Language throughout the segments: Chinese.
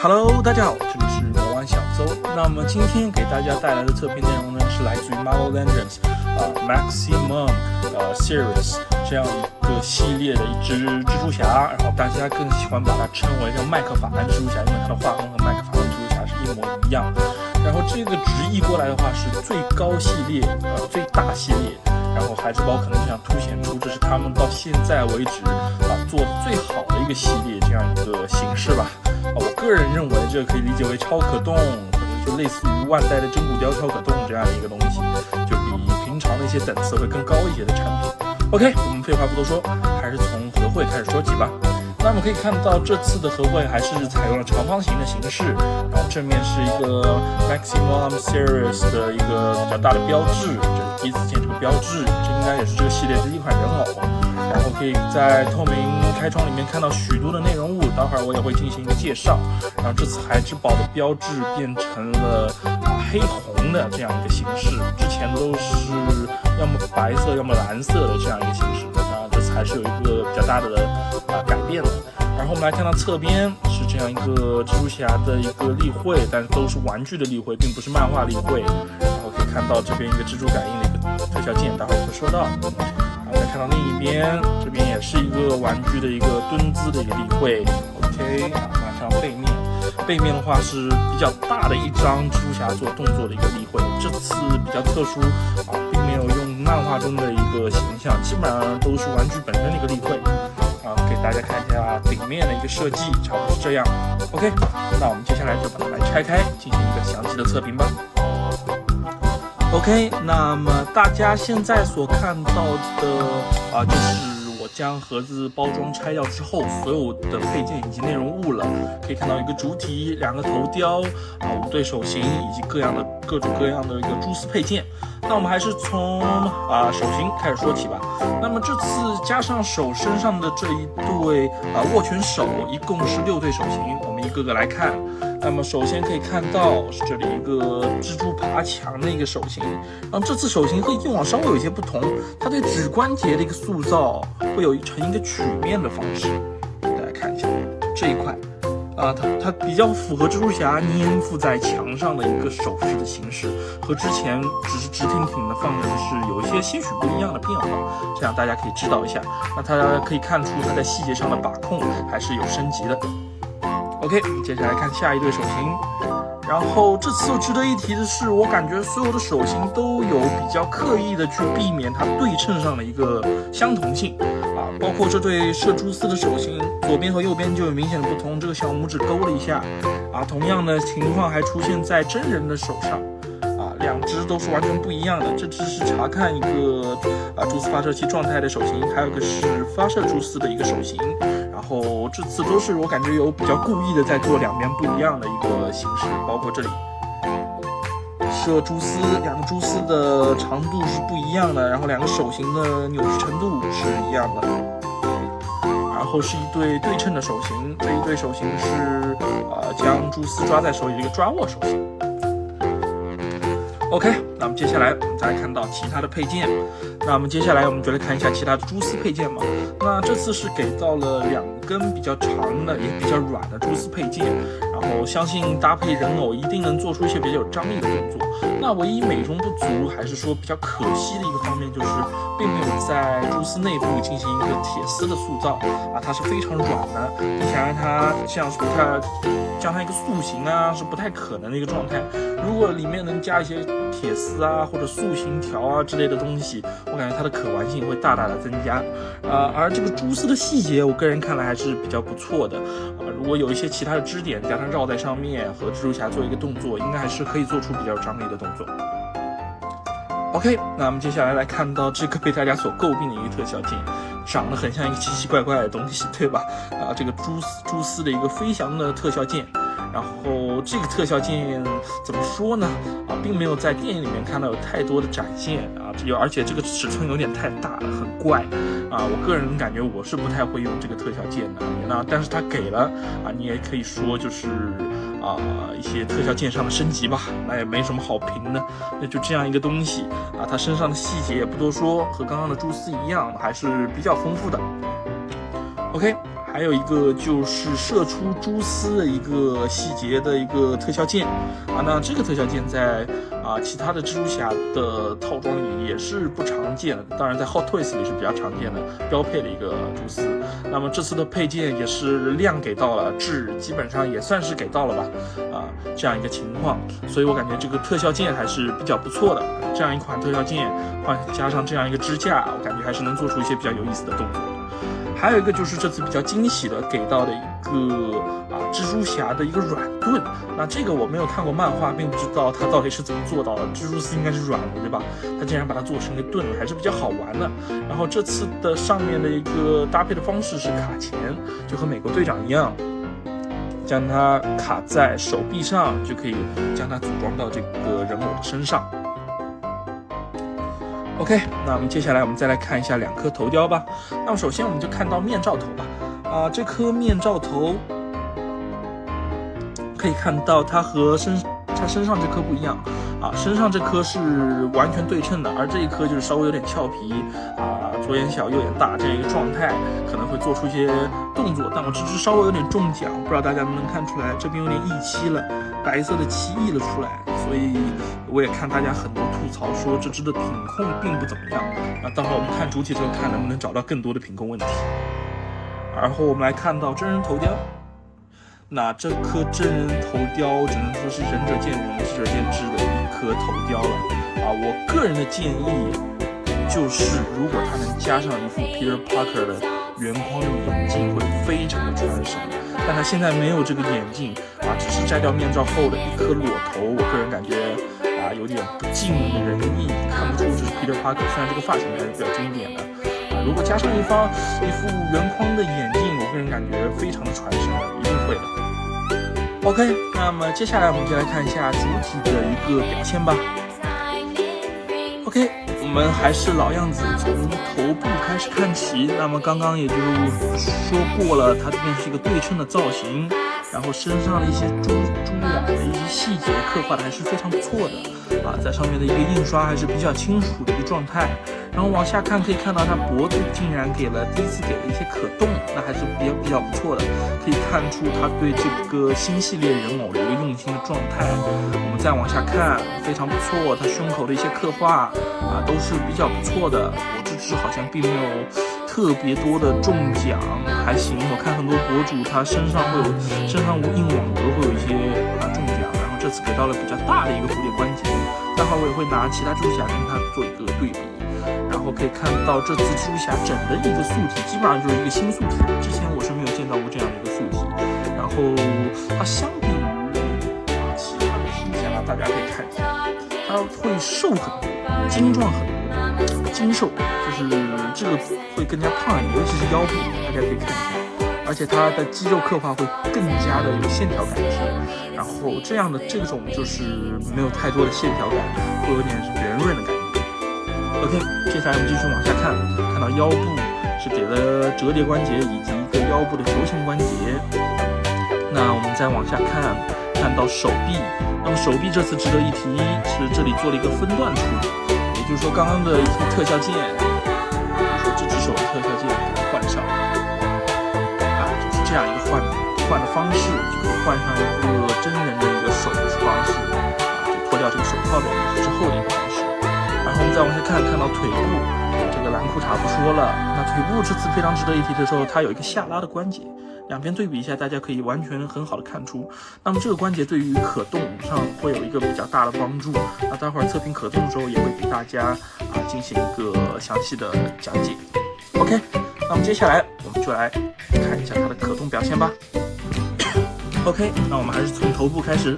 Hello， 大家好，这里是魔玩小周。那么今天给大家带来的测评内容呢，是来自于 Marvel Legends Maximum Series 这样一个系列的一只蜘蛛侠，然后大家更喜欢把它称为叫麦克法兰蜘蛛侠，因为它的画风和麦克法兰蜘蛛侠是一模一样。然后这个直译过来的话是最高系列，最大系列。然后孩之宝可能想凸显出这是他们到现在为止做的最好的一个系列这样一个形式吧。我个人认为这可以理解为超可动，可能就类似于万代的真骨雕超可动这样的一个东西，就比平常的一些等次会更高一些的产品。OK， 我们废话不多说，还是从合绘开始说起吧。那我们可以看到这次的合绘还是采用了长方形的形式，然后正面是一个 Maximum Series 的一个比较大的标志，这是第一次见这个标志，这应该也是这个系列第一款人偶。然后可以在透明开窗里面看到许多的内容物，待会儿我也会进行一个介绍。然后这次孩之宝的标志变成了黑红的这样一个形式，之前都是要么白色要么蓝色的这样一个形式，那这次还是有一个比较大的改变的。然后我们来看到侧边是这样一个蜘蛛侠的一个立绘，但是都是玩具的立绘，并不是漫画立绘。然后可以看到这边一个蜘蛛感应的一个特效键，待会儿会说到。再看到另一边，这边也是一个玩具的一个蹲姿的一个立绘。OK， 马上背面，背面的话是比较大的一张蜘蛛侠做动作的一个立绘。这次比较特殊并没有用漫画中的一个形象，基本上都是玩具本身的一个立绘。给大家看一下顶面的一个设计，差不多是这样。OK， 那我们接下来就把它来拆开，进行一个详细的测评吧。OK， 那么大家现在所看到的就是我将盒子包装拆掉之后，所有的配件以及内容物了。可以看到一个主体、两个头雕5对手型以及各种各样的一个蛛丝配件。那我们还是从手型开始说起吧。那么这次加上手身上的这一对握拳手，一共是6对手型，我们一个个来看。那么首先可以看到是这里一个蜘蛛爬墙的一个手型，然后这次手型和以往稍微有一些不同，它对指关节的一个塑造会有成一个曲面的方式，大家看一下这一块。它比较符合蜘蛛侠粘附在墙上的一个手势的形式，和之前只是直挺挺的放着是有一些些许不一样的变化，这样大家可以知道一下。那它可以看出它在细节上的把控还是有升级的。OK， 接下来看下一对手型。然后这次值得一提的是，我感觉所有的手型都有比较刻意的去避免它对称上的一个相同性包括这对射蛛丝的手型，左边和右边就有明显的不同，这个小拇指勾了一下同样的情况还出现在真人的手上两只都是完全不一样的。这只是查看一个蛛丝发射器状态的手型，还有一个是发射蛛丝的一个手型。然后这次都是我感觉有比较故意的在做两边不一样的一个形式，包括这里射蛛丝，两个蛛丝的长度是不一样的，然后两个手型的扭曲程度是一样的。然后是一对对称的手型，这一对手型是将蛛丝抓在手里的一个抓握手型。OK， 那么接下来我们再来看到其他的配件。那么接下来我们就来看一下其他的蛛丝配件嘛。那这次是给到了2根比较长的也比较软的蛛丝配件，然后相信搭配人偶一定能做出一些比较有张力的动作。那唯一美中不足还是说比较可惜的一个方面，就是并没有在蛛丝内部进行一个铁丝的塑造它是非常软的，你想让它像是将它一个塑形是不太可能的一个状态。如果里面能加一些铁丝或者塑形条之类的东西，我感觉它的可玩性会大大的增加而这个蛛丝的细节我个人看来还是比较不错的如果有一些其他的支点加上绕在上面和蜘蛛侠做一个动作，应该还是可以做出比较有张力的动作。OK， 那我们接下来看到这个被大家所诟病的一个特效键，长得很像一个奇奇怪怪的东西，对吧这个蛛丝的一个飞翔的特效键。然后这个特效键怎么说呢并没有在电影里面看到有太多的展现而且这个尺寸有点太大了，很怪我个人感觉我是不太会用这个特效键的但是它给了你也可以说就是一些特效键上的升级吧，那也没什么好评的，那就这样一个东西它身上的细节也不多说，和刚刚的蛛丝一样还是比较丰富的。OK，还有一个就是射出蛛丝的一个细节的一个特效键啊。那这个特效键在其他的蜘蛛侠的套装里也是不常见的，当然在 Hot Toys 里是比较常见的标配的一个蛛丝。那么这次的配件也是量给到了，质基本上也算是给到了吧，这样一个情况。所以我感觉这个特效键还是比较不错的。这样一款特效键加上这样一个支架，我感觉还是能做出一些比较有意思的动作。还有一个就是这次比较惊喜的给到的一个蜘蛛侠的一个软盾。那这个我没有看过漫画，并不知道它到底是怎么做到的。蜘蛛丝应该是软的，对吧？它竟然把它做成一个盾，还是比较好玩的。然后这次的上面的一个搭配的方式是卡钳，就和美国队长一样，将它卡在手臂上，就可以将它组装到这个人偶的身上。OK， 那我们接下来我们再来看一下2颗头雕吧。那么首先我们就看到面罩头吧。这颗面罩头可以看到它和它身上这颗不一样身上这颗是完全对称的，而这一颗就是稍微有点俏皮左眼小右眼大这样一个状态，可能会做出一些动作，但我这只稍微有点中奖，不知道大家能不能看出来，这边有点溢漆了，白色的漆溢了出来，所以我也看大家很多吐槽说这只的品控并不怎么样。那待会儿我们看主体之后看能不能找到更多的品控问题。然后我们来看到真人头雕，那这颗真人头雕只能说是仁者见仁，智者见智的一颗头雕了我个人的建议就是，如果它能加上一副 Peter Parker 的圆框的眼镜，会非常的传神。但他现在没有这个眼镜只是摘掉面罩后的一颗裸头，我个人感觉有点不尽人意，看不出这是 Peter Parker。虽然这个发型还是比较经典的如果加上一副圆框的眼镜，我个人感觉非常的传神，一定会的。OK， 那么接下来我们就来看一下主体的一个表现吧。OK， 我们还是老样子，从头部开始看起。那么刚刚也就说过了，它这边是一个对称的造型，然后身上的一些蛛网的一些细节刻画的还是非常不错的在上面的一个印刷还是比较清楚的一个状态。然后往下看可以看到它脖子竟然第一次给了一些可动，那还是比较不错的，可以看出它对这个新系列人偶的一个用心的状态。我们再往下看，非常不错，它胸口的一些刻画都是比较不错的。我这只好像并没有特别多的中奖，还行。我看很多博主他身上印网格会有一些中奖，然后这次给到了比较大的一个蝴蝶关节。待会儿我也会拿其他蜘蛛侠跟它做一个对比。然后可以看到这次蜘蛛侠整的一个素体基本上就是一个新素体，之前我是没有见到过这样的一个素体。然后它相比于其他的蜘蛛侠大家可以看一下，它会瘦很多，精壮很多，精瘦，就是这个会更加胖一点，尤其是腰部，大家可以看一下。而且它的肌肉刻画会更加的有线条感一些，然后这种就是没有太多的线条感，会有点圆润的感觉。OK， 接下来我们继续往下看，看到腰部是给了折叠关节以及一个腰部的球形关节。那我们再往下看，看到手臂。那么手臂这次值得一提是这里做了一个分段处理，也就是说刚刚的一些特效键，比如说这只手的特效键给它换上就是这样一个换的方式，就可以换上一个真人的一个手的方式就脱掉这个手套的之后的一个方式。然后我们再往下看，看到腿部，这个蓝裤衩不说了。那腿部这次非常值得一提的时候，它有一个下拉的关节，两边对比一下，大家可以完全很好的看出。那么这个关节对于可动上会有一个比较大的帮助。那待会儿测评可动的时候，也会给大家进行一个详细的讲解。OK， 那么接下来我们就来看一下它的可动表现吧。OK， 那我们还是从头部开始。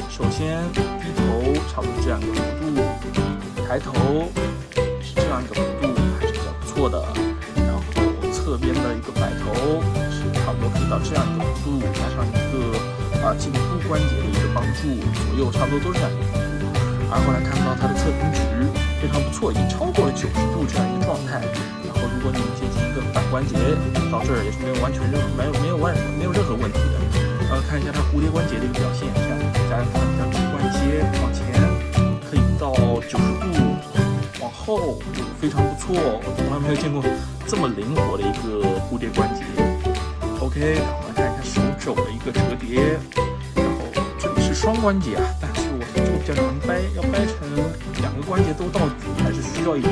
首先低头，差不多这样一个幅度。抬头是这样一个幅度，还是比较不错的。然后侧边的一个摆头是差不多可以到这样一个幅度，加上一个颈部关节的一个帮助，左右差不多都是这样一个幅度。然后来看到它的侧平直非常不错，已经超过了90度这样一个状态。然后如果你接近一个反关节，到这儿也是没有任何问题的。然后看一下它蝴蝶关节的一个表现，这样大家看一下这个关节往前可以到90度，往后非常不错，我从来没有见过这么灵活的一个蝴蝶关节。OK， 我们看一下手肘的一个折叠，然后这里是双关节啊，但是我们这个比较难掰，要掰成2个关节都到底，还是需要一点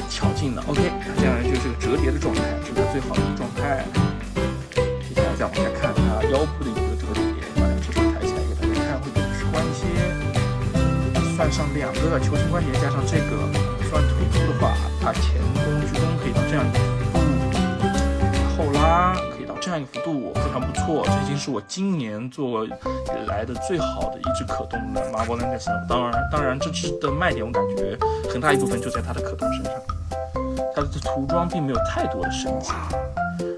巧劲的。OK， 这样就是个折叠的状态，是它最好的一个状态。接下来再往下看它腰部的一个折叠，把两只手抬起来给大家看，会90关节，算上2个球形关节，加上这个算腿部的话，它前弓居弓可以到这样一个幅度，后拉可以到这样一个幅度，非常不错。这已经是我今年做以来的最好的一只可动的 Marvel Legends。当然，这只的卖点我感觉很大一部分就在它的可动身上，它的涂装并没有太多的升级。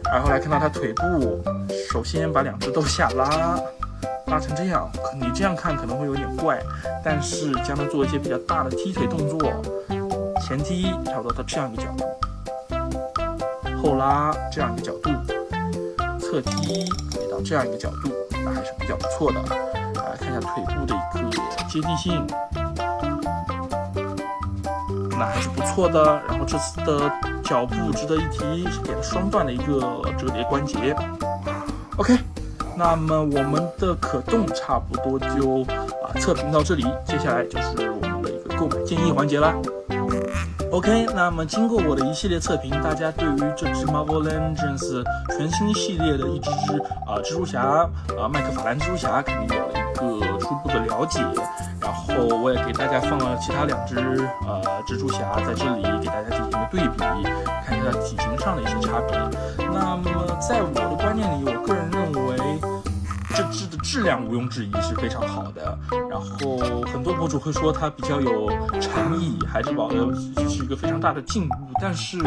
然后来看到它腿部，首先把2只都下拉成这样，你这样看可能会有点怪，但是将它做一些比较大的踢腿动作，前踢差不多到这样一个角度，后拉这样一个角度，侧踢可以到这样一个角度，那还是比较不错的。来看一下腿部的一个接地性，那还是不错的。然后这次的脚部值得一提，是给了双段的一个折叠关节。OK。那么我们的可动差不多就测评到这里，接下来就是我们的一个购买建议环节啦。OK， 那么经过我的一系列测评，大家对于这支 Marvel Legends 全新系列的一只蜘蛛侠麦克法兰蜘蛛侠肯定有了一个初步的了解。然后我也给大家放了其他2只蜘蛛侠在这里给大家进行一个对比，看一下体型上的一些差别。那么在我的观念里，我个人认为这支的质量毋庸置疑是非常好的，然后很多博主会说它比较有诚意，孩之宝的是一个非常大的进步，但是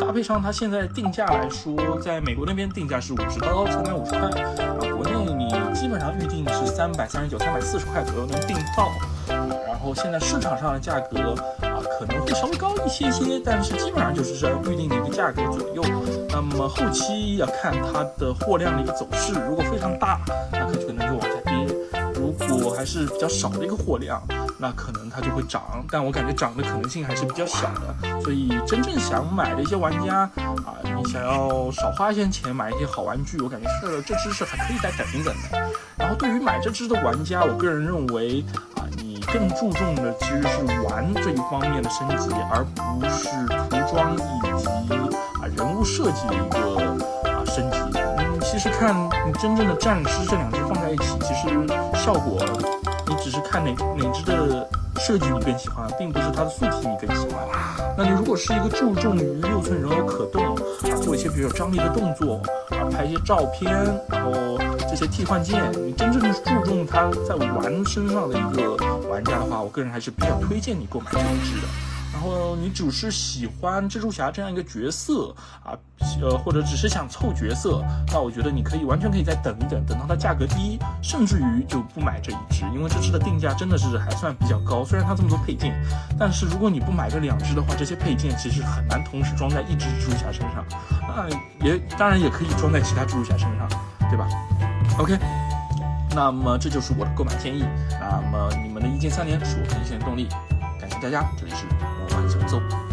搭配上它现在定价来说，在美国那边定价是50刀，350块，然后国内你基本上预定是339、340块左右能订到，然后现在市场上的价格可能会稍微高一些，但是基本上就是在预定的一个价格左右。那么后期要看它的货量的一个走势，如果非常大，那可能就往下跌；如果还是比较少的一个货量，那可能它就会涨。但我感觉涨的可能性还是比较小的，所以真正想买的一些玩家你想要少花一些钱买一些好玩具，我感觉这支是还可以再等一等的。然后对于买这支的玩家，我个人认为你更注重的其实是玩这一方面的升级，而不是涂装以及人物设计的一个升级。其实看你真正的战师这2只放在一起，其实效果你只是看哪只的设计你更喜欢，并不是它的素体你更喜欢。那你如果是一个注重于6寸人偶可动做一些比较有张力的动作拍一些照片，然后这些替换件，你真正注重它在玩身上的一个玩家的话，我个人还是比较推荐你购买这一支的。然后你只是喜欢蜘蛛侠这样一个角色或者只是想凑角色，那我觉得你完全可以再等一等，等到它价格低，甚至于就不买这一支，因为这支的定价真的是还算比较高。虽然它这么多配件，但是如果你不买这2只的话，这些配件其实很难同时装在一只蜘蛛侠身上，当然也可以装在其他蜘蛛侠身上，对吧 ？OK。那么这就是我的购买建议。那么你们的意见3连是我更新的动力。感谢大家，这里是魔幻小奏。